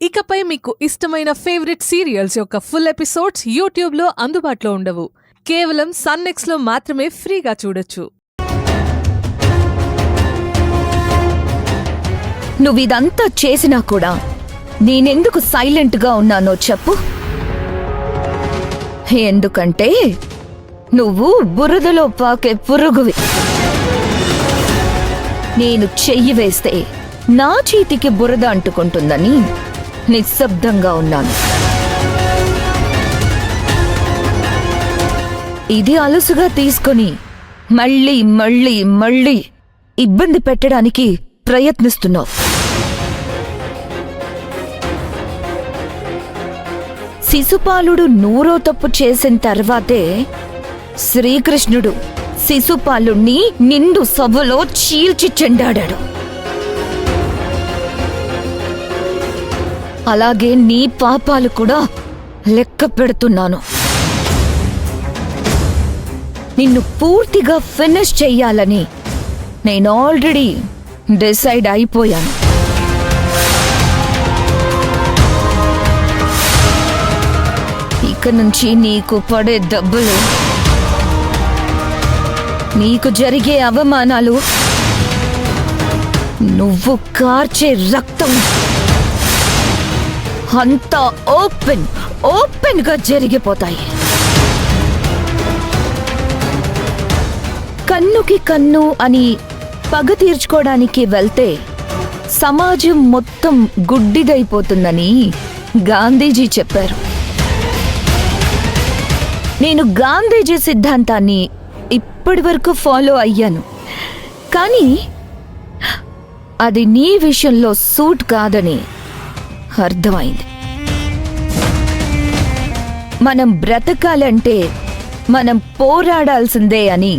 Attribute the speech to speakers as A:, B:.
A: ఇకపై మీకు ఇష్టమైన ఫేవరెట్ సీరియల్స్ యొక్క ఫుల్ ఎపిసోడ్స్ యూట్యూబ్లో అందుబాటులో ఉండవు. కేవలం సన్నెక్స్లో మాత్రమే ఫ్రీగా చూడొచ్చు.
B: నువ్విదంతా చేసినా కూడా నేనెందుకు సైలెంట్గా ఉన్నానో చెప్పు. ఎందుకంటే నువ్వు బురదలో పాకే పురుగువి. నేను చెయ్యి వేస్తే నా చేతికి బురద అంటుకుంటుందని నిశ్శబ్దంగా ఉన్నాను. ఇది అలుసుగా తీసుకొని మళ్ళీ మళ్ళీ మళ్ళీ ఇబ్బంది పెట్టడానికి ప్రయత్నిస్తున్నావు. శిశుపాలుడు నూరో తప్పు చేసిన తర్వాతే శ్రీకృష్ణుడు శిశుపాలుణ్ణి నిండు సభలో చీల్చి చెండాడాడు. అలాగే నీ పాపాలు కూడా లెక్క పెడుతున్నాను. నిన్ను పూర్తిగా ఫినిష్ చెయ్యాలని నేను ఆల్రెడీ డిసైడ్ అయిపోయాను. ఇక నుంచి నీకు పడే దెబ్బలు, నీకు జరిగే అవమానాలు, నువ్వు కార్చే రక్తం అంతా ఓపెన్ గా జరిగిపోతాయి. కన్నుకి కన్ను అని పగ తీర్చుకోవడానికి వెళ్తే సమాజం మొత్తం గుడ్డిదైపోతుందని గాంధీజీ చెప్పారు. నేను గాంధీజీ సిద్ధాంతాన్ని ఇప్పటి వరకు ఫాలో అయ్యాను, కానీ అది నీ విషయంలో సూట్ కాదని అర్థమైంది. మనం బ్రతకాలంటే మనం పోరాడాల్సిందే అని